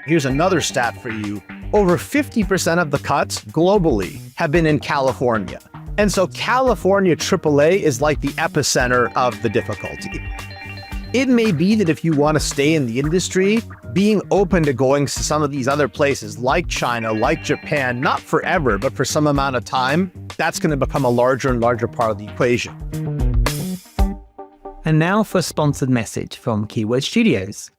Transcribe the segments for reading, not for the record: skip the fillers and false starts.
Here's another stat for you. Over 50% of the cuts globally have been in California. And so California AAA is like the epicenter of the difficulty. It may be that if you want to stay in the industry, being open to going to some of these other places like China, like Japan, not forever, but for some amount of time, that's going to become a larger and larger part of the equation. And now for a sponsored message from Keyword Studios.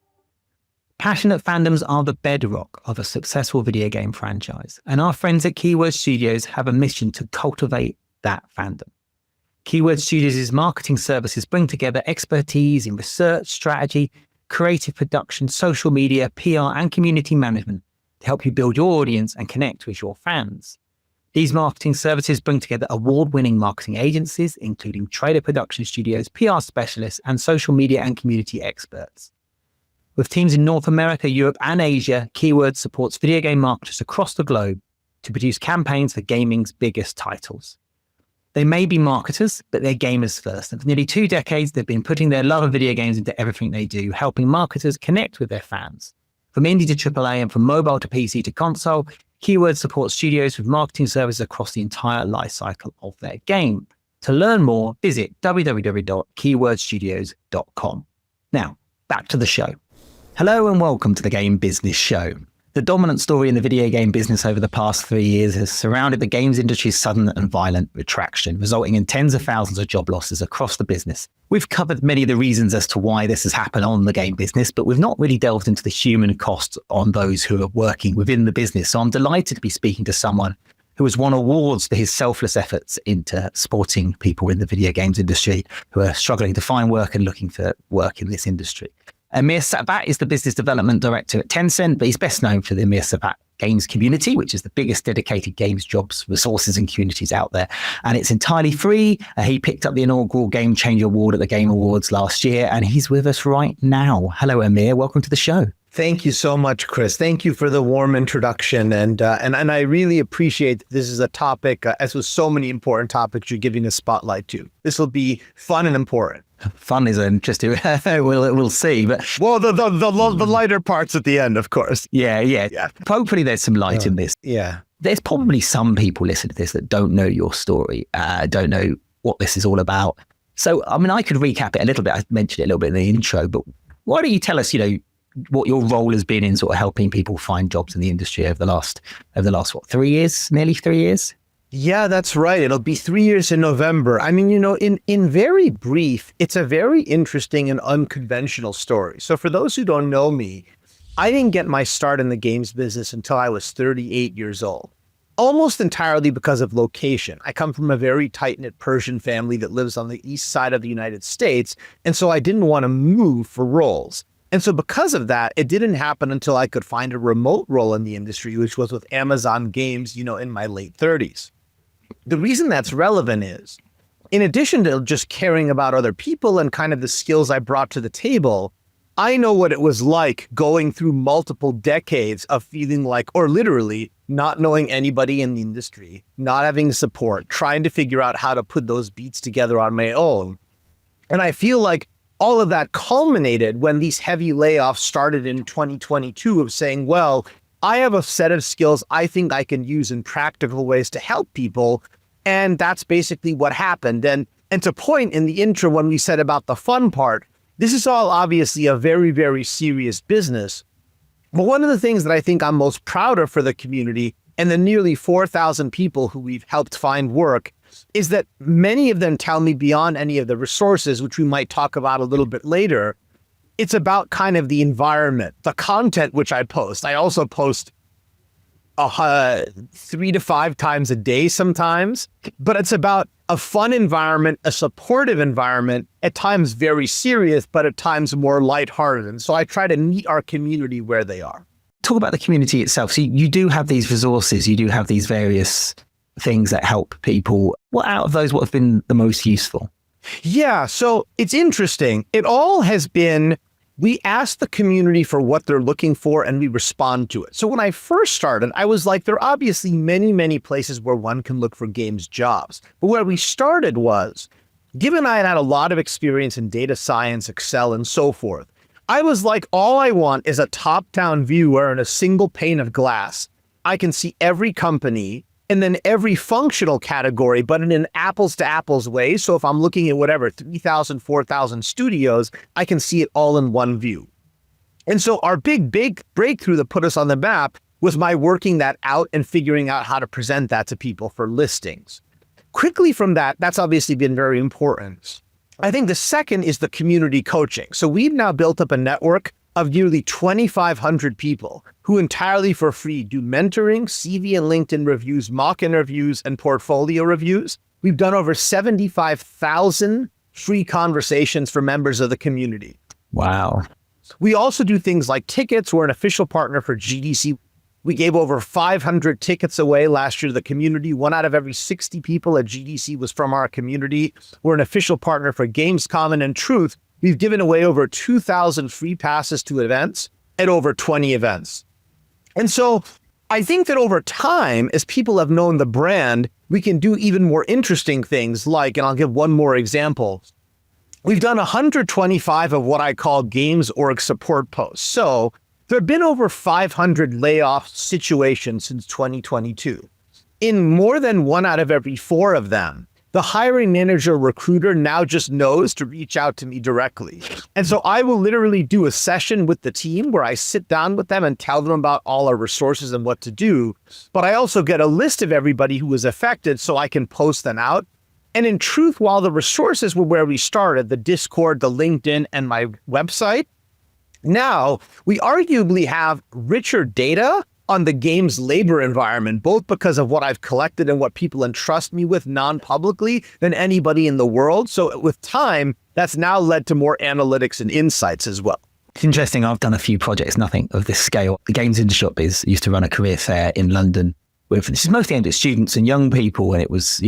Passionate fandoms are the bedrock of a successful video game franchise, and our friends at Keyword Studios have a mission to cultivate that fandom. Keyword Studios' marketing services bring together expertise in research, strategy, creative production, social media, PR, and community management to help you build your audience and connect with your fans. These marketing services bring together award-winning marketing agencies, including trailer production studios, PR specialists, and social media and community experts. With teams in North America, Europe, and Asia, Keyword supports video game marketers across the globe to produce campaigns for gaming's biggest titles. They may be marketers, but they're gamers first. And for nearly 2 decades, they've been putting their love of video games into everything they do, helping marketers connect with their fans. From indie to AAA and from mobile to PC to console, Keyword supports studios with marketing services across the entire lifecycle of their game. To learn more, visit www.keywordstudios.com. Now, back to the show. Hello and welcome to the Game Business Show. The dominant story in the video game business over the past 3 years has surrounded the games industry's sudden and violent retraction, resulting in tens of thousands of job losses across the business. We've covered many of the reasons as to why this has happened on the game business, but we've not really delved into the human costs on those who are working within the business. So I'm delighted to be speaking to someone who has won awards for his selfless efforts into supporting people in the video games industry who are struggling to find work and looking for work in this industry. Amir Satvat is the Business Development Director at Tencent, but he's best known for the Amir Satvat Games community, which is the biggest dedicated games, jobs, resources and communities out there. And it's entirely free. He picked up the inaugural Game Changer Award at the Game Awards last year, and he's with us right now. Hello, Amir. Welcome to the show. Thank you so much, Chris. Thank you for the warm introduction. And I really appreciate that this is a topic, as with so many important topics, you're giving a spotlight to. This will be fun and important. Fun is interesting. we'll see. But well, the lighter parts at the end, of course. Yeah. Hopefully there's some light in this. Yeah. There's probably some people listening to this that don't know your story, don't know what this is all about. So, I mean, I could recap it a little bit. I mentioned it a little bit in the intro, but why don't you tell us, what your role has been in sort of helping people find jobs in the industry over the last 3 years, nearly 3 years? Yeah, that's right. It'll be 3 years in November. I mean, in very brief, it's a very interesting and unconventional story. So for those who don't know me, I didn't get my start in the games business until I was 38 years old, almost entirely because of location. I come from a very tight-knit Persian family that lives on the east side of the United States, and so I didn't want to move for roles. And so because of that, it didn't happen until I could find a remote role in the industry, which was with Amazon Games, in my late 30s. The reason that's relevant is, in addition to just caring about other people and kind of the skills I brought to the table, I know what it was like going through multiple decades of feeling like, or literally not knowing anybody in the industry, not having support, trying to figure out how to put those beats together on my own. And I feel like all of that culminated when these heavy layoffs started in 2022 of saying, well, I have a set of skills I think I can use in practical ways to help people. And that's basically what happened. And to point in the intro when we said about the fun part, this is all obviously a very, very serious business. But one of the things that I think I'm most proud of for the community and the nearly 4,000 people who we've helped find work is that many of them tell me beyond any of the resources, which we might talk about a little bit later, it's about kind of the environment, the content which I post. I also post 3 to 5 times a day sometimes, but it's about a fun environment, a supportive environment, at times very serious, but at times more lighthearted. And so I try to meet our community where they are. Talk about the community itself. So you do have these resources, you do have these various things that help people. What out of those, what have been the most useful? Yeah, so it's interesting. It all has been, we ask the community for what they're looking for and we respond to it. So when I first started, I was like, there are obviously many, many places where one can look for games jobs. But where we started was, given I had had a lot of experience in data science, Excel, and so forth, I was like, all I want is a top-down view where in a single pane of glass, I can see every company and then every functional category, but in an apples to apples way. So if I'm looking at whatever, 3,000, 4,000 studios, I can see it all in one view. And so our big breakthrough that put us on the map was my working that out and figuring out how to present that to people for listings. Quickly from that, that's obviously been very important. I think the second is the community coaching. So we've now built up a network of nearly 2,500 people who entirely for free do mentoring, CV and LinkedIn reviews, mock interviews, and portfolio reviews. We've done over 75,000 free conversations for members of the community. Wow. We also do things like tickets. We're an official partner for GDC. We gave over 500 tickets away last year to the community. 1 out of every 60 people at GDC was from our community. We're an official partner for Gamescom, and in truth, we've given away over 2,000 free passes to events at over 20 events. And so I think that over time, as people have known the brand, we can do even more interesting things like, and I'll give one more example. We've done 125 of what I call games org support posts. So there have been over 500 layoff situations since 2022. In more than 1 out of every 4 of them, the hiring manager recruiter now just knows to reach out to me directly. And so I will literally do a session with the team where I sit down with them and tell them about all our resources and what to do. But I also get a list of everybody who was affected so I can post them out. And in truth, while the resources were where we started, the Discord, the LinkedIn, and my website, now we arguably have richer data on the game's labor environment, both because of what I've collected and what people entrust me with non-publicly than anybody in the world. So with time, that's now led to more analytics and insights as well. It's interesting. I've done a few projects, nothing of this scale. The Games Industry Shop used to run a career fair in London. This is mostly aimed at students and young people, and it was,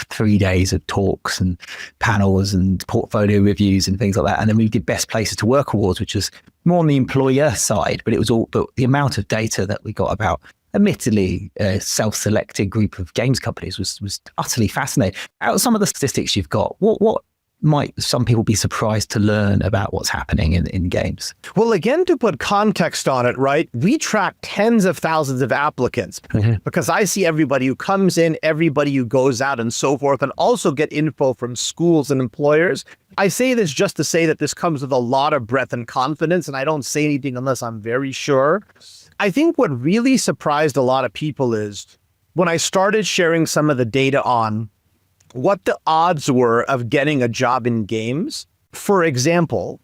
3 days of talks and panels and portfolio reviews and things like that. And then we did Best Places to Work Awards, which was more on the employer side, but the amount of data that we got about, admittedly, a self-selected group of games companies was utterly fascinating. Out of some of the statistics you've got, what might some people be surprised to learn about what's happening in games? Well, again, to put context on it, right? We track tens of thousands of applicants because I see everybody who comes in, everybody who goes out and so forth, and also get info from schools and employers. I say this just to say that this comes with a lot of breadth and confidence, and I don't say anything unless I'm very sure. I think what really surprised a lot of people is when I started sharing some of the data on what the odds were of getting a job in games. For example,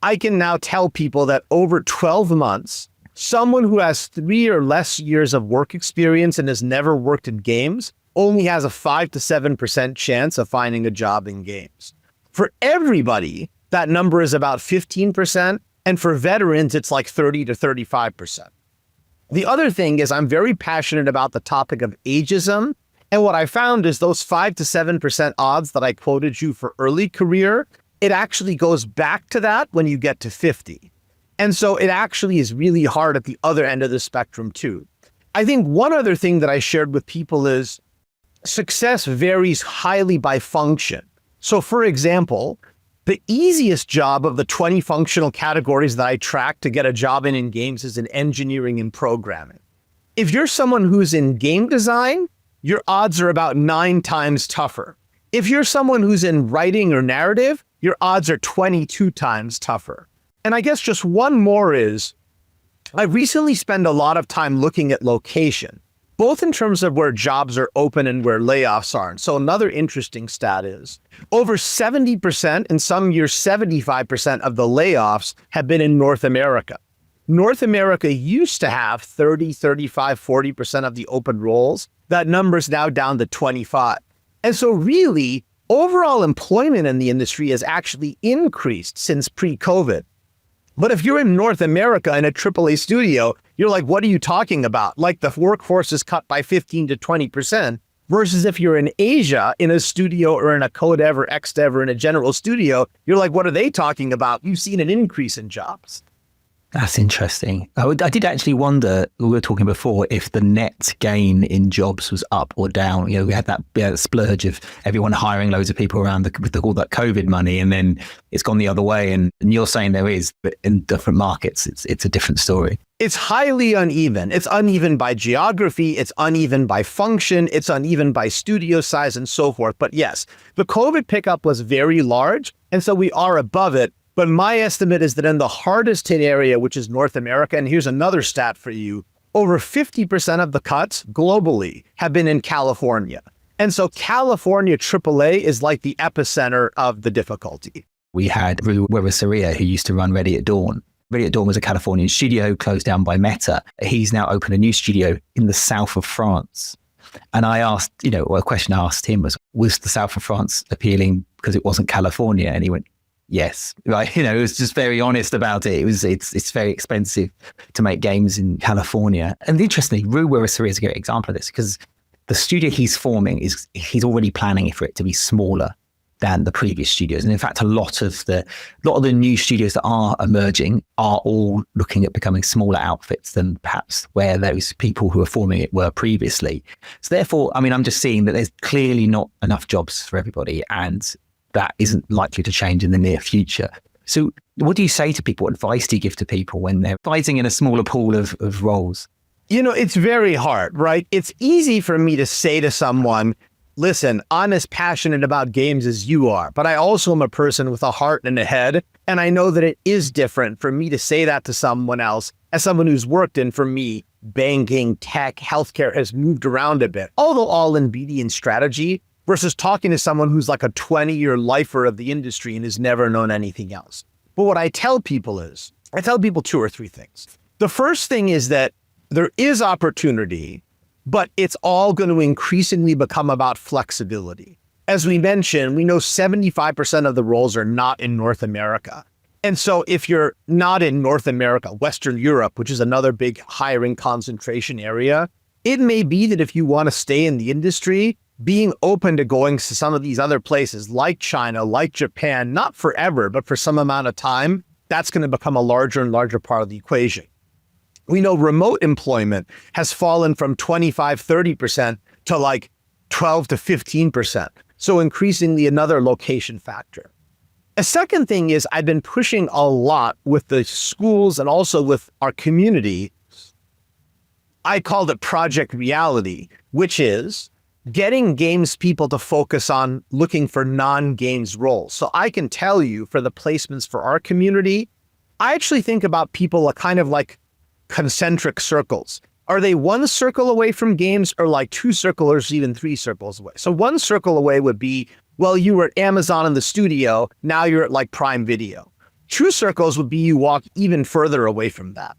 I can now tell people that over 12 months, someone who has 3 or less years of work experience and has never worked in games only has a 5 to 7% chance of finding a job in games. For everybody, that number is about 15%, and for veterans, it's like 30 to 35%. The other thing is I'm very passionate about the topic of ageism. And what I found is those 5 to 7% odds that I quoted you for early career, it actually goes back to that when you get to 50. And so it actually is really hard at the other end of the spectrum too. I think one other thing that I shared with people is success varies highly by function. So for example, the easiest job of the 20 functional categories that I track to get a job in games is in engineering and programming. If you're someone who's in game design, your odds are about 9 times tougher. If you're someone who's in writing or narrative, your odds are 22 times tougher. And I guess just one more is, I recently spent a lot of time looking at location, both in terms of where jobs are open and where layoffs are. And so another interesting stat is over 70%, in some years 75% of the layoffs have been in North America. North America used to have 30, 35, 40% of the open roles. That number is now down to 25. And so really, overall employment in the industry has actually increased since pre-COVID. But if you're in North America in a AAA studio, you're like, what are you talking about? Like the workforce is cut by 15 to 20%. Versus if you're in Asia in a studio or in a co-dev or ex-dev or in a general studio, you're like, what are they talking about? You've seen an increase in jobs. That's interesting. I did actually wonder, we were talking before, if the net gain in jobs was up or down. We had that splurge of everyone hiring loads of people around with all that COVID money, and then it's gone the other way. And you're saying there is, but in different markets, it's a different story. It's highly uneven. It's uneven by geography. It's uneven by function. It's uneven by studio size and so forth. But yes, the COVID pickup was very large. And so we are above it. But my estimate is that in the hardest hit area, which is North America, and here's another stat for you, over 50% of the cuts globally have been in California. And so California AAA is like the epicenter of the difficulty. We had Rue Weresaria, who used to run Ready at Dawn. Ready at Dawn was a Californian studio closed down by Meta. He's now opened a new studio in the south of France. And I asked, a question I asked him was the south of France appealing because it wasn't California? And he went, yes, right. It was just very honest about it. It's very expensive to make games in California. And interestingly, Rue Weresaria is a great example of this because the studio he's forming he's already planning for it to be smaller than the previous studios. And in fact, a lot of the new studios that are emerging are all looking at becoming smaller outfits than perhaps where those people who are forming it were previously. So therefore, I'm just seeing that there's clearly not enough jobs for everybody, and that isn't likely to change in the near future. So what do you say to people? What advice do you give to people when they're fighting in a smaller pool of roles? It's very hard, right? It's easy for me to say to someone, listen, I'm as passionate about games as you are, but I also am a person with a heart and a head. And I know that it is different for me to say that to someone else as someone who's worked in, for me, banking, tech, healthcare has moved around a bit, although all in BD and strategy, versus talking to someone who's like a 20-year lifer of the industry and has never known anything else. But what I tell people two or three things. The first thing is that there is opportunity, but it's all going to increasingly become about flexibility. As we mentioned, we know 75% of the roles are not in North America. And so if you're not in North America, Western Europe, which is another big hiring concentration area, it may be that if you want to stay in the industry, being open to going to some of these other places like China, like Japan, not forever, but for some amount of time, that's going to become a larger and larger part of the equation. We know remote employment has fallen from 25-30% to like 12 to 15%. So increasingly another location factor. A second thing is I've been pushing a lot with the schools and also with our community. I called it Project Reality, which is getting games people to focus on looking for non-games roles. So I can tell you for the placements for our community, I actually think about people kind of like concentric circles. Are they one circle away from games or like two circles or even three circles away? So one circle away would be, well, you were at Amazon in the studio, now you're at like Prime Video. Two circles would be you walk even further away from that.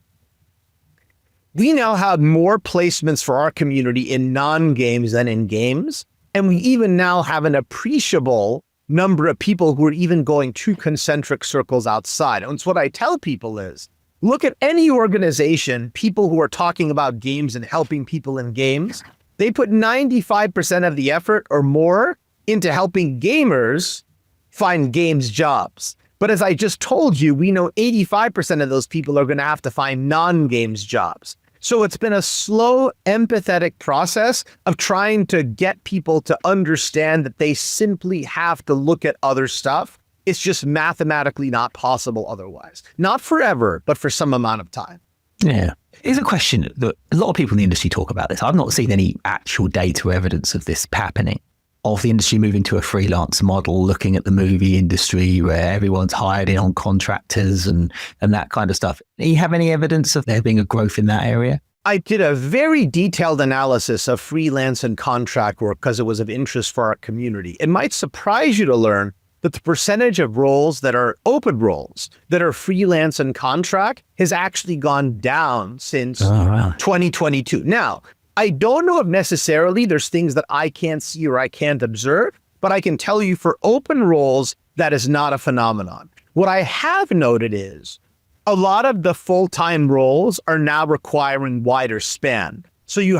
We now have more placements for our community in non-games than in games. And we even now have an appreciable number of people who are even going two concentric circles outside. And so what I tell people is, look at any organization, people who are talking about games and helping people in games, they put 95% of the effort or more into helping gamers find games jobs. But as I just told you, we know 85% of those people are going to have to find non-games jobs. So it's been a slow, empathetic process of trying to get people to understand that they simply have to look at other stuff. It's just mathematically not possible otherwise. Not forever, but for some amount of time. Yeah. Here's a question that a lot of people in the industry talk about this. I've not seen any actual data or evidence of this happening, of the industry moving to a freelance model, looking at the movie industry where everyone's hired in on contractors and that kind of stuff. Do you have any evidence of there being a growth in that area? I did a very detailed analysis of freelance and contract work because it was of interest for our community. It might surprise you to learn that the percentage of roles that are open roles that are freelance and contract has actually gone down since 2022. Now, I don't know if necessarily there's things that I can't see or I can't observe, but I can tell you for open roles, that is not a phenomenon. What I have noted is a lot of the full-time roles are now requiring wider span. So you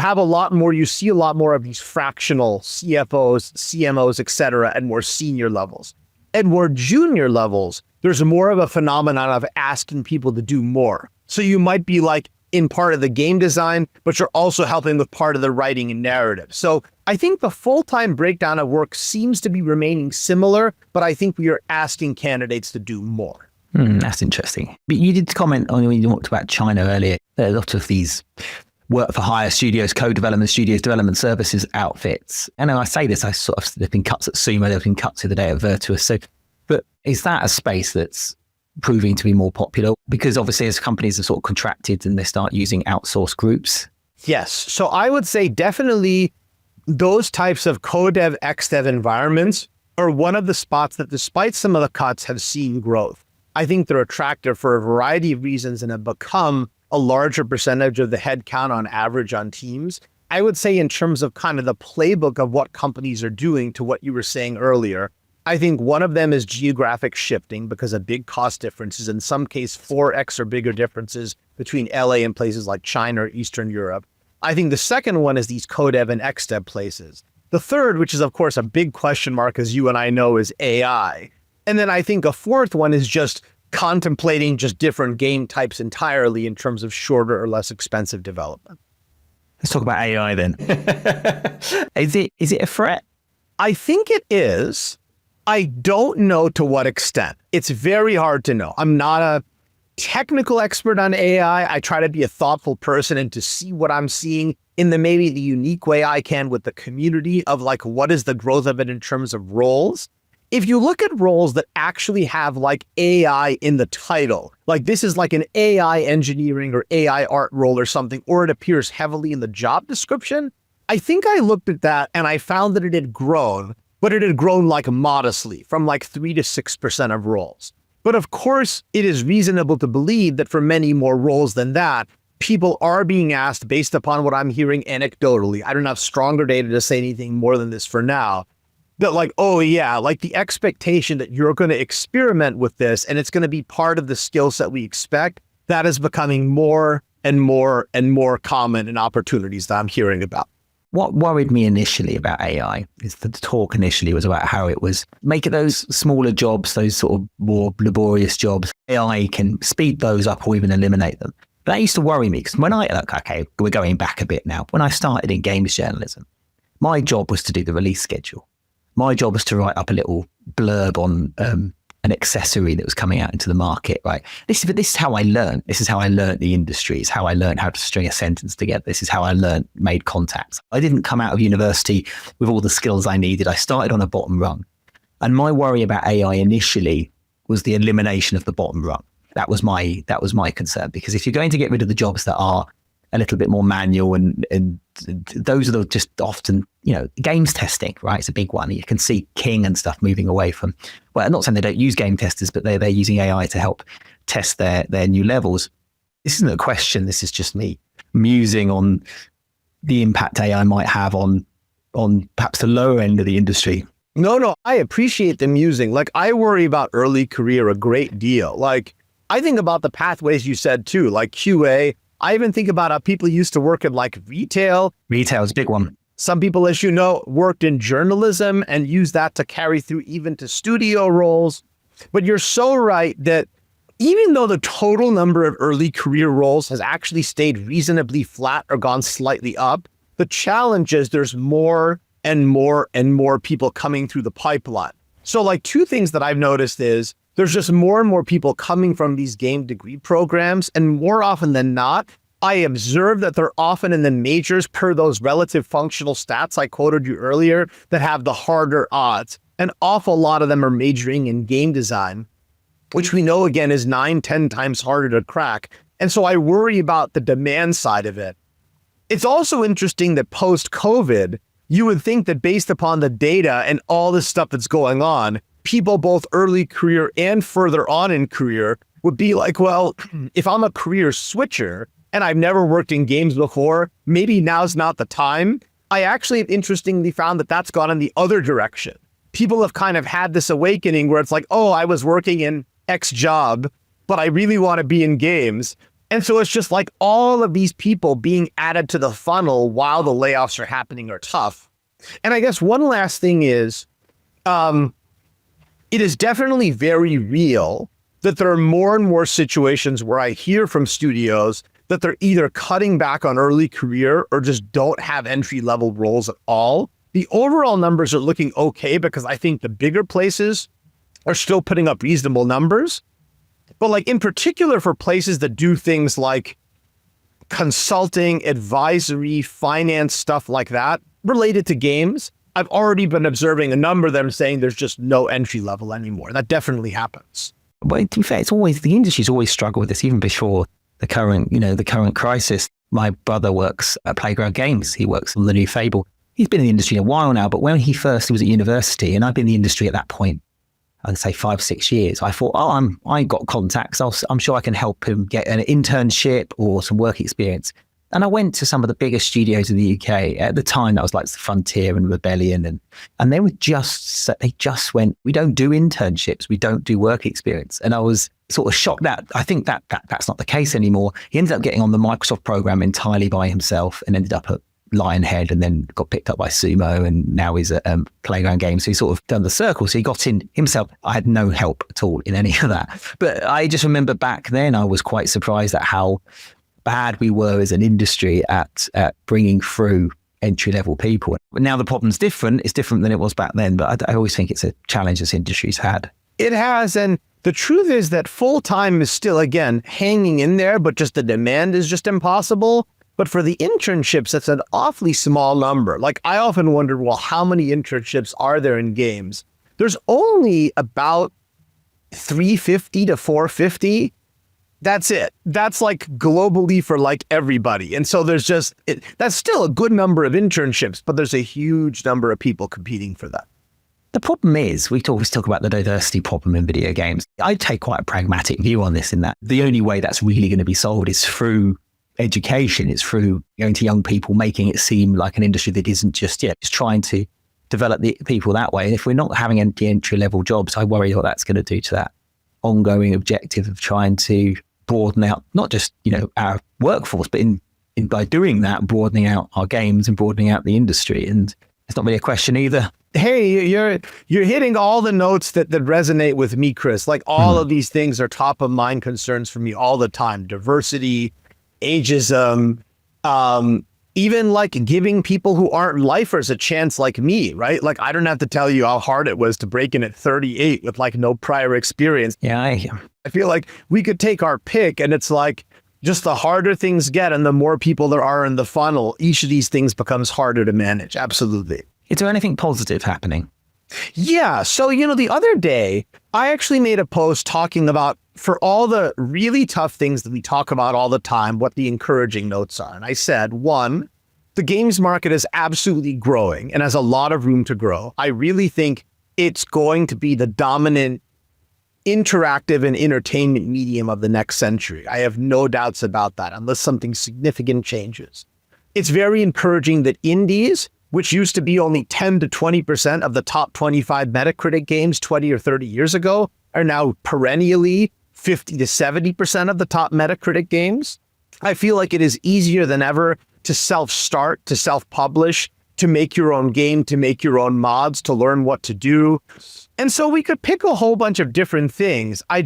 see a lot more of these fractional CFOs, CMOs, et cetera, at more senior levels. At more junior levels, there's more of a phenomenon of asking people to do more. So you might be like in part of the game design, but you're also helping with part of the writing and narrative. So I think the full-time breakdown of work seems to be remaining similar, but I think we are asking candidates to do more. That's interesting. But you did comment on when you talked about China earlier. There are a lot of these work for hire studios, co-development studios, development services outfits. And when I say this, there've been cuts at Sumo, there've been cuts the other day at Virtuous. So, but is that a space that's proving to be more popular? Because obviously as companies are sort of contracted and they start using outsourced groups. Yes. So I would say definitely those types of co-dev, ex-dev environments are one of the spots that, despite some of the cuts, have seen growth. I think they're attractive for a variety of reasons and have become a larger percentage of the headcount on average on teams. I would say in terms of kind of the playbook of what companies are doing, to what you were saying earlier, I think one of them is geographic shifting because of big cost differences, in some case 4x or bigger differences between LA and places like China or Eastern Europe. I think the second one is these co-dev and ex-dev places. The third, which is of course a big question mark, as you and I know, is AI. And then I think a fourth one is just contemplating just different game types entirely in terms of shorter or less expensive development. Let's talk about AI then. Is it a threat? I think it is. I don't know to what extent. It's very hard to know. I'm not a technical expert on AI. I try to be a thoughtful person and to see what I'm seeing in maybe the unique way I can with the community of like, what is the growth of it in terms of roles? If you look at roles that actually have like AI in the title, like this is like an AI engineering or AI art role or something, or it appears heavily in the job description, I think I looked at that and I found that it had grown, but it had grown like modestly from like 3 to 6% of roles. But of course, it is reasonable to believe that for many more roles than that, people are being asked based upon what I'm hearing anecdotally. I don't have stronger data to say anything more than this for now. That like, oh yeah, like the expectation that you're going to experiment with this and it's going to be part of the skill set we expect, that is becoming more and more and more common in opportunities that I'm hearing about. What worried me initially about AI is that the talk initially was about how it was making those smaller jobs, those sort of more laborious jobs, AI can speed those up or even eliminate them. But that used to worry me because when okay, we're going back a bit now. When I started in games journalism, my job was to do the release schedule. My job was to write up a little blurb on an accessory that was coming out into the market, right? This is how I learned. This is how I learned the industry. It's how I learned how to string a sentence together. This is how I made contacts. I didn't come out of university with all the skills I needed. I started on a bottom rung. And my worry about AI initially was the elimination of the bottom rung. That was my concern, because if you're going to get rid of the jobs that are a little bit more manual and those are just often, games testing, right? It's a big one. You can see King and stuff moving away from, well, I'm not saying they don't use game testers, but they're using AI to help test their new levels. This isn't a question. This is just me musing on the impact AI might have on perhaps the lower end of the industry. No, I appreciate the musing. Like I worry about early career a great deal. Like I think about the pathways you said too, like QA. I even think about how people used to work in like retail. Retail is a big one. Some people, as you know, worked in journalism and use that to carry through even to studio roles. But you're so right that even though the total number of early career roles has actually stayed reasonably flat or gone slightly up, the challenge is there's more and more and more people coming through the pipeline. So like two things that I've noticed is there's just more and more people coming from these game degree programs, and more often than not, I observe that they're often in the majors per those relative functional stats I quoted you earlier that have the harder odds. An awful lot of them are majoring in game design, which we know again is 9-10 times harder to crack. And so I worry about the demand side of it. It's also interesting that post-COVID, you would think that based upon the data and all this stuff that's going on, people both early career and further on in career would be like, well, if I'm a career switcher and I've never worked in games before, maybe now's not the time. I actually have interestingly found that that's gone in the other direction. People have kind of had this awakening where it's like, oh, I was working in X job, but I really want to be in games. And so it's just like all of these people being added to the funnel while the layoffs are happening are tough. And I guess one last thing is, it is definitely very real that there are more and more situations where I hear from studios that they're either cutting back on early career or just don't have entry-level roles at all. The overall numbers are looking okay because I think the bigger places are still putting up reasonable numbers. But like in particular for places that do things like consulting, advisory, finance, stuff like that, related to games, I've already been observing a number of them saying there's just no entry level anymore. That definitely happens. But to be fair, the industry's always struggled with this, even before the current crisis. My brother works at Playground Games. He works on the new Fable. He's been in the industry a while now, but when he was at university, and I've been in the industry at that point, I'd say 5-6 years, I thought, I got contacts. I'm sure I can help him get an internship or some work experience. And I went to some of the biggest studios in the UK at the time. That was like Frontier and Rebellion, and they just went, we don't do internships, we don't do work experience. And I was sort of shocked that I think that's not the case anymore. He ended up getting on the Microsoft program entirely by himself and ended up at Lionhead, and then got picked up by Sumo, and now he's at Playground Games. So he's sort of done the circle. So he got in himself. I had no help at all in any of that. But I just remember back then I was quite surprised at how bad we were as an industry at bringing through entry-level people. But now the problem's different. It's different than it was back then. But I always think it's a challenge this industry's had. It has. And the truth is that full-time is still, again, hanging in there, but just the demand is just impossible. But for the internships, it's an awfully small number. Like I often wonder, well, how many internships are there in games? There's only about 350 to 450. That's it. That's like globally for like everybody. And so there's that's still a good number of internships, but there's a huge number of people competing for that. The problem is, we always talk about the diversity problem in video games. I take quite a pragmatic view on this, in that the only way that's really going to be solved is through education. It's through going to young people, making it seem like an industry that isn't just trying to develop the people that way. And if we're not having any entry-level jobs, I worry what that's going to do to that ongoing objective of trying to broaden out not just our workforce, but in by doing that, broadening out our games and broadening out the industry. And it's not really a question either. Hey, you're hitting all the notes that resonate with me, Chris. Like all of these things are top of mind concerns for me all the time. Diversity, ageism, even like giving people who aren't lifers a chance like me, right? Like I don't have to tell you how hard it was to break in at 38 with like no prior experience. Yeah, I feel like we could take our pick, and it's like just the harder things get and the more people there are in the funnel, each of these things becomes harder to manage. Absolutely. Is there anything positive happening? Yeah. So, the other day, I actually made a post talking about, for all the really tough things that we talk about all the time, what the encouraging notes are. And I said, one, the games market is absolutely growing and has a lot of room to grow. I really think it's going to be the dominant interactive and entertainment medium of the next century. I have no doubts about that, unless something significant changes. It's very encouraging that indies, which used to be only 10 to 20% of the top 25 Metacritic games 20 or 30 years ago, are now perennially 50 to 70% of the top Metacritic games. I feel like it is easier than ever to self-start, to self-publish, to make your own game, to make your own mods, to learn what to do. And so we could pick a whole bunch of different things. I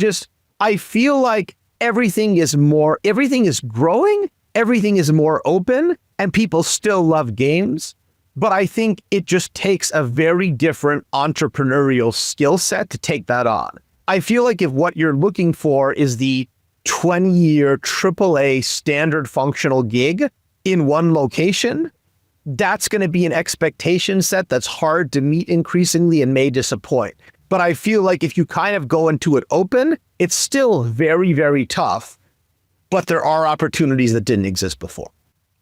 feel like everything is growing, everything is more open, and people still love games. But I think it just takes a very different entrepreneurial skill set to take that on. I feel like if what you're looking for is the 20-year AAA standard functional gig in one location, that's going to be an expectation set that's hard to meet increasingly and may disappoint. But I feel like if you kind of go into it open, it's still very, very tough, but there are opportunities that didn't exist before.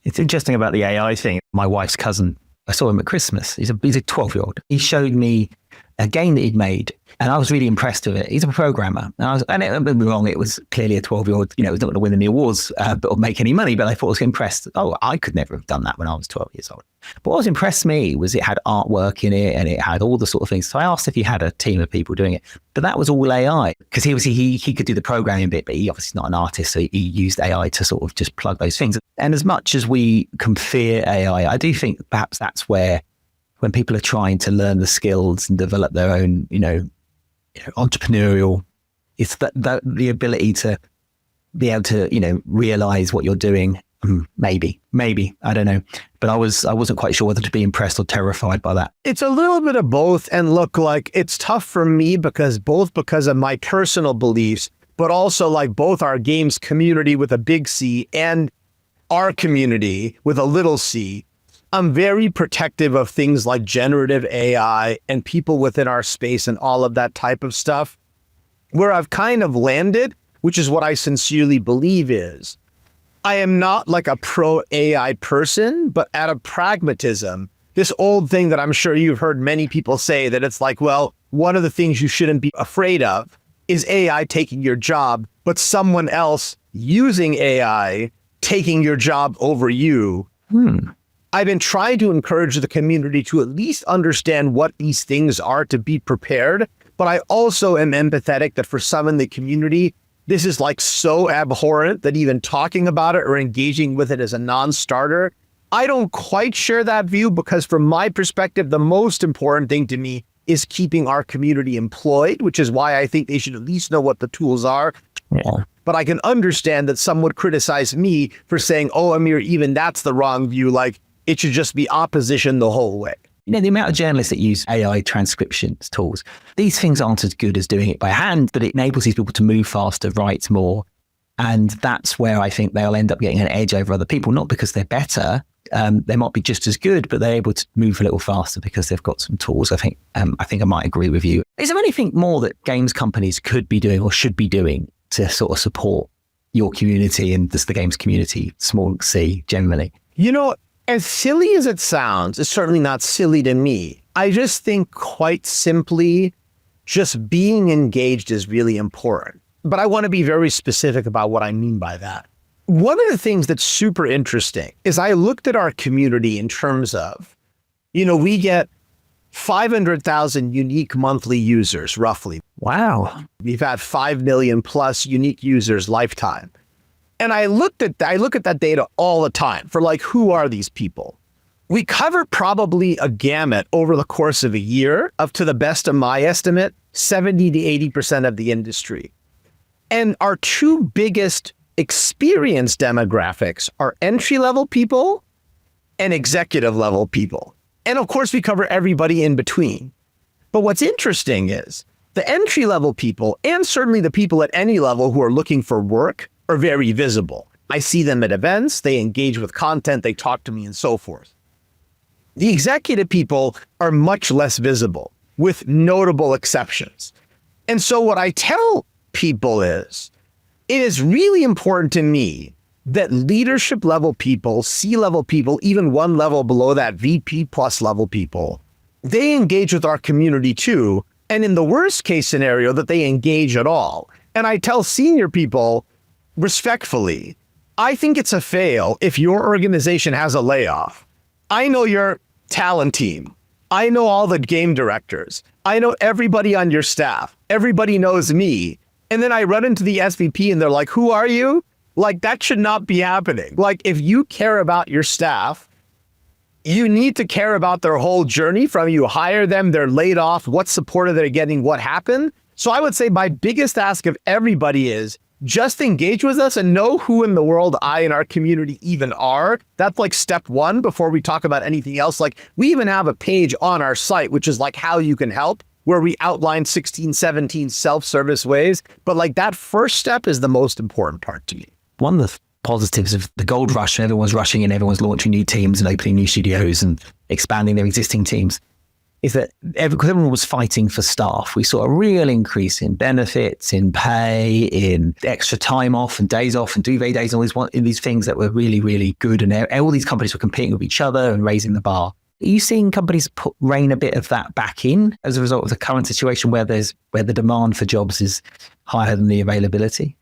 It's interesting about the AI thing. My wife's cousin, I saw him at Christmas. He's a 12-year-old. He showed me a game that he'd made, and I was really impressed with it. He's a programmer. And don't get me wrong, it was clearly a 12-year-old, it was not going to win any awards or make any money, but I thought I was impressed. Oh, I could never have done that when I was 12 years old. But what was impressed me was it had artwork in it, and it had all the sort of things. So I asked if he had a team of people doing it, but that was all AI, because he could do the programming bit, but he obviously not an artist, so he used AI to sort of just plug those things. And as much as we can fear AI, I do think perhaps that's where, when people are trying to learn the skills and develop their own, entrepreneurial. It's that the ability to be able to, realize what you're doing. Maybe, I don't know. But I wasn't quite sure whether to be impressed or terrified by that. It's a little bit of both. And look, like, it's tough for me because of my personal beliefs, but also like both our games community with a big C and our community with a little c. I'm very protective of things like generative AI and people within our space and all of that type of stuff. Where I've kind of landed, which is what I sincerely believe is, I am not like a pro AI person, but out of pragmatism, this old thing that I'm sure you've heard many people say, that it's like, well, one of the things you shouldn't be afraid of is AI taking your job, but someone else using AI taking your job over you. I've been trying to encourage the community to at least understand what these things are, to be prepared. But I also am empathetic that for some in the community, this is like so abhorrent that even talking about it or engaging with it as a non-starter. I don't quite share that view, because from my perspective, the most important thing to me is keeping our community employed, which is why I think they should at least know what the tools are. Yeah. But I can understand that some would criticize me for saying, oh, Amir, even that's the wrong view. Like, it should just be opposition the whole way. The amount of journalists that use AI transcription tools, these things aren't as good as doing it by hand, but it enables these people to move faster, write more. And that's where I think they'll end up getting an edge over other people, not because they're better. They might be just as good, but they're able to move a little faster because they've got some tools. I think I might agree with you. Is there anything more that games companies could be doing or should be doing to sort of support your community and just the games community, small c, generally? As silly as it sounds, it's certainly not silly to me. I just think quite simply, just being engaged is really important. But I want to be very specific about what I mean by that. One of the things that's super interesting is I looked at our community in terms of, we get 500,000 unique monthly users, roughly. Wow. We've had 5 million plus unique users lifetime. And I look at that data all the time for like, who are these people? We cover probably a gamut over the course of a year of, to the best of my estimate, 70 to 80% of the industry. And our two biggest experience demographics are entry-level people and executive-level people. And of course, we cover everybody in between. But what's interesting is the entry-level people, and certainly the people at any level who are looking for work, are very visible. I see them at events, they engage with content, they talk to me and so forth. The executive people are much less visible, with notable exceptions. And so what I tell people is, it is really important to me that leadership level people, C-level people, even one level below that, VP plus level people, they engage with our community too. And in the worst case scenario, that they engage at all. And I tell senior people, respectfully, I think it's a fail if your organization has a layoff. I know your talent team. I know all the game directors. I know everybody on your staff. Everybody knows me. And then I run into the SVP and they're like, who are you? Like, that should not be happening. Like, if you care about your staff, you need to care about their whole journey from you hire them, they're laid off, what support are they getting, what happened. So I would say my biggest ask of everybody is, just engage with us and know who in the world I and our community even are. That's like step one before we talk about anything else. Like, we even have a page on our site, which is like how you can help, where we outline 16, 17 self-service ways. But like, that first step is the most important part to me. One of the positives of the gold rush, everyone's rushing in, everyone's launching new teams and opening new studios and expanding their existing teams, is that everyone was fighting for staff. We saw a real increase in benefits, in pay, in extra time off and days off and duvet days and all these things that were really, really good. And all these companies were competing with each other and raising the bar. Are you seeing companies rein a bit of that back in as a result of the current situation where the demand for jobs is higher than the availability?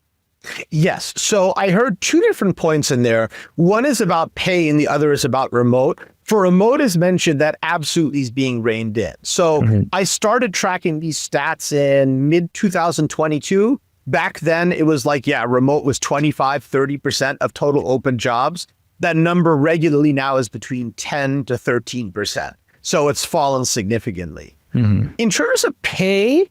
Yes. So I heard two different points in there. One is about pay and the other is about remote. For remote, as mentioned, that absolutely is being reined in. So I started tracking these stats in mid-2022. Back then, it was like, remote was 25-30% of total open jobs. That number regularly now is between 10 to 13%. So it's fallen significantly. In terms of pay,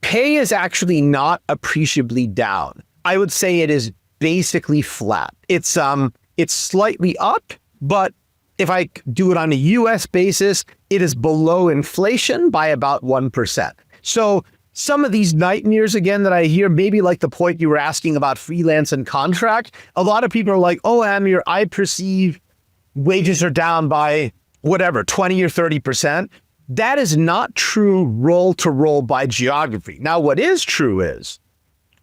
Pay is actually not appreciably down. I would say it is basically flat. It's slightly up, but if I do it on a US basis, it is below inflation by about 1%. So some of these nightmares again that I hear, maybe like the point you were asking about freelance and contract, a lot of people are like, oh, Amir, I perceive wages are down by whatever, 20 or 30%. That is not true role to role by geography. Now, what is true is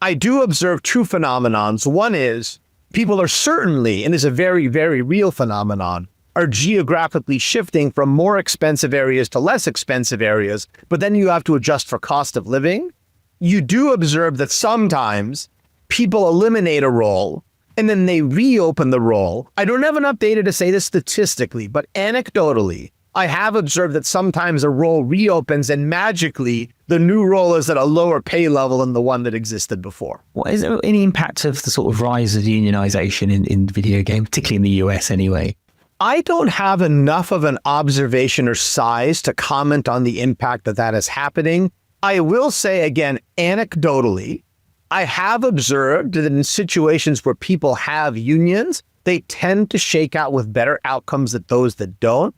I do observe two phenomenons. One is people are certainly, and is a very, very real phenomenon, are geographically shifting from more expensive areas to less expensive areas, but then you have to adjust for cost of living. You do observe that sometimes people eliminate a role and then they reopen the role. I don't have enough data to say this statistically, but anecdotally, I have observed that sometimes a role reopens and magically the new role is at a lower pay level than the one that existed before. What is there any impact of the sort of rise of unionization in video games, particularly in the US anyway? I don't have enough of an observation or size to comment on the impact that is happening. I will say again, anecdotally, I have observed that in situations where people have unions, they tend to shake out with better outcomes than those that don't.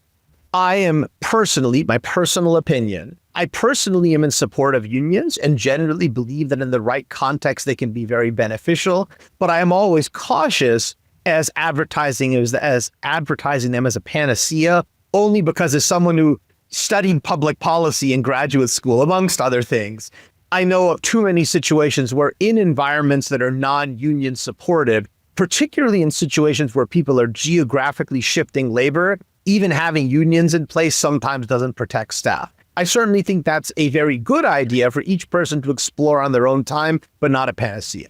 I am personally, my personal opinion, I personally am in support of unions and generally believe that in the right context, they can be very beneficial. But I am always cautious as advertising them as a panacea, only because as someone who studied public policy in graduate school, amongst other things, I know of too many situations where in environments that are non-union supportive, particularly in situations where people are geographically shifting labor, even having unions in place sometimes doesn't protect staff. I certainly think that's a very good idea for each person to explore on their own time, but not a panacea.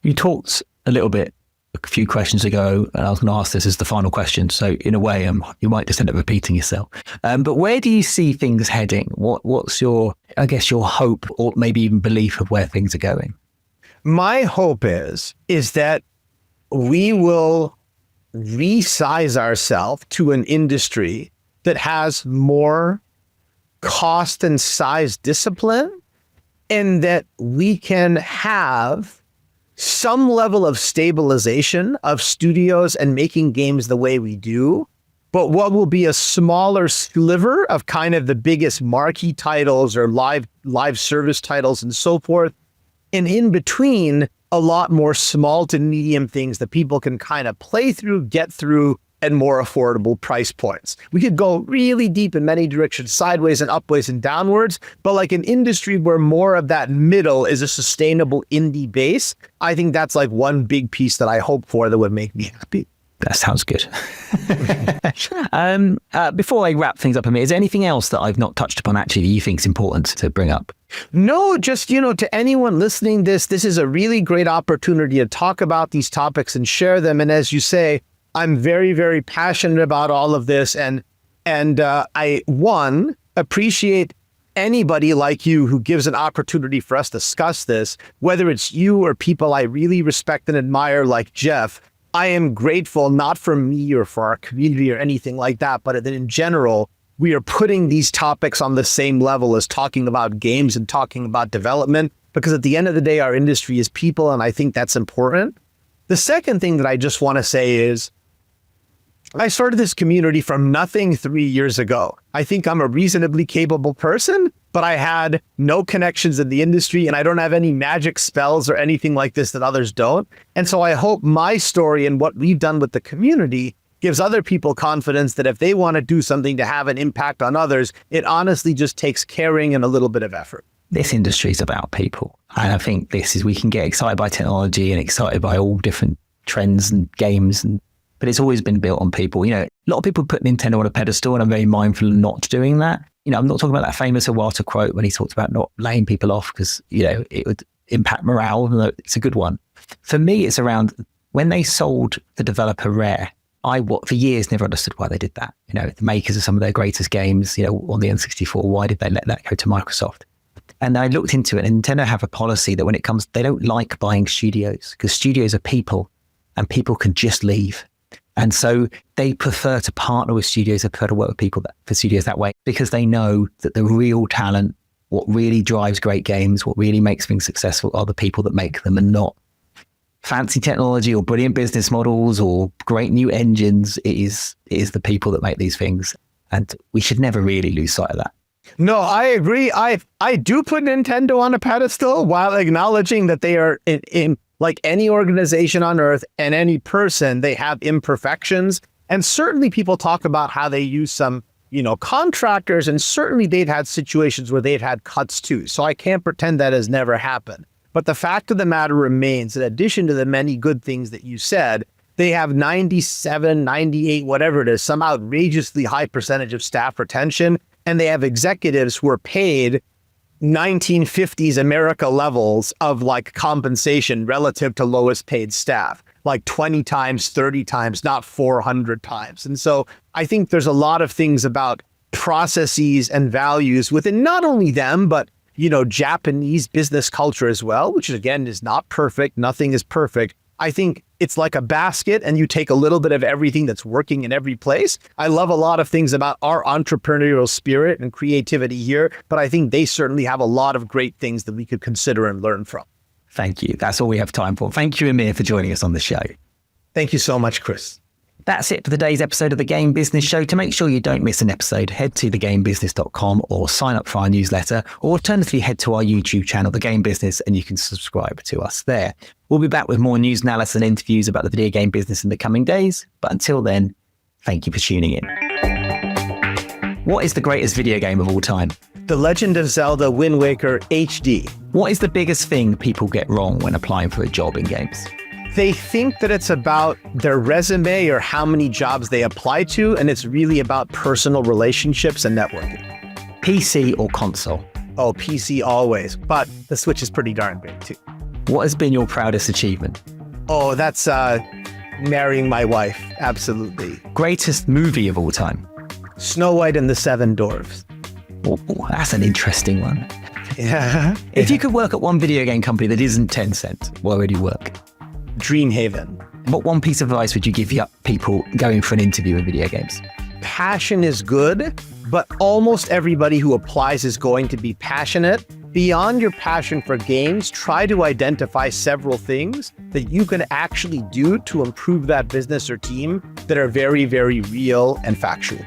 You talked a little bit a few questions ago, and I was going to ask this as the final question. So in a way, you might just end up repeating yourself. But where do you see things heading? What's your hope or maybe even belief of where things are going? My hope is that we will resize ourselves to an industry that has more cost and size discipline, and that we can have some level of stabilization of studios and making games the way we do, but what will be a smaller sliver of kind of the biggest marquee titles or live service titles and so forth, and in between a lot more small to medium things that people can kind of play through, get through, and more affordable price points. We could go really deep in many directions, sideways and upways and downwards, but like an industry where more of that middle is a sustainable indie base, I think that's like one big piece that I hope for that would make me happy. That sounds good. Before I wrap things up, Amir, is there anything else that I've not touched upon actually that you think is important to bring up? No, just, to anyone listening this is a really great opportunity to talk about these topics and share them. And as you say, I'm very, very passionate about all of this. And I, one, appreciate anybody like you who gives an opportunity for us to discuss this, whether it's you or people I really respect and admire like Jeff. I am grateful, not for me or for our community or anything like that, but that in general, we are putting these topics on the same level as talking about games and talking about development, because at the end of the day, our industry is people, and I think that's important. The second thing that I just want to say is, I started this community from nothing 3 years ago. I think I'm a reasonably capable person, but I had no connections in the industry and I don't have any magic spells or anything like this that others don't. And so I hope my story and what we've done with the community gives other people confidence that if they want to do something to have an impact on others, it honestly just takes caring and a little bit of effort. This industry is about people. And I think we can get excited by technology and excited by all different trends and games, but it's always been built on people. A lot of people put Nintendo on a pedestal, and I'm very mindful of not doing that. I'm not talking about that famous Iwata quote when he talked about not laying people off because, it would impact morale. It's a good one. For me, it's around when they sold the developer Rare. For years, never understood why they did that. The makers of some of their greatest games, on the N64, why did they let that go to Microsoft? And I looked into it, and Nintendo have a policy that when it comes, they don't like buying studios because studios are people and people can just leave. And so they prefer to partner with studios, they prefer to work with people for studios that way, because they know that the real talent what really drives great games, what really makes things successful are the people that make them, and not fancy technology or brilliant business models or great new engines. It is the people that make these things. And we should never really lose sight of that. No, I agree. I do put Nintendo on a pedestal while acknowledging that they are in like any organization on earth and any person, they have imperfections. And certainly people talk about how they use some, contractors, and certainly they've had situations where they've had cuts too. So I can't pretend that has never happened. But the fact of the matter remains, in addition to the many good things that you said, they have 97, 98, whatever it is, some outrageously high percentage of staff retention. And they have executives who are paid 1950s America levels of like compensation relative to lowest paid staff, like 20 times, 30 times, not 400 times. And so I think there's a lot of things about processes and values within not only them, but Japanese business culture as well, which again is not perfect. Nothing is perfect. I think it's like a basket and you take a little bit of everything that's working in every place. I love a lot of things about our entrepreneurial spirit and creativity here, but I think they certainly have a lot of great things that we could consider and learn from. Thank you. That's all we have time for. Thank you, Amir, for joining us on the show. Thank you so much, Chris. That's it for today's episode of The Game Business Show. To make sure you don't miss an episode, head to thegamebusiness.com or sign up for our newsletter, or alternatively head to our YouTube channel, The Game Business, and you can subscribe to us there. We'll be back with more news, analysis and interviews about the video game business in the coming days. But until then, thank you for tuning in. What is the greatest video game of all time? The Legend of Zelda Wind Waker HD. What is the biggest thing people get wrong when applying for a job in games? They think that it's about their resume or how many jobs they apply to, and it's really about personal relationships and networking. PC or console? Oh, PC always, but the Switch is pretty darn big too. What has been your proudest achievement? Oh, that's marrying my wife, absolutely. Greatest movie of all time? Snow White and the Seven Dwarfs. Oh, that's an interesting one. Yeah. If you could work at one video game company that isn't Tencent, where would you work? Dreamhaven. What one piece of advice would you give people going for an interview in video games? Passion is good, but almost everybody who applies is going to be passionate. Beyond your passion for games, try to identify several things that you can actually do to improve that business or team that are very, very real and factual.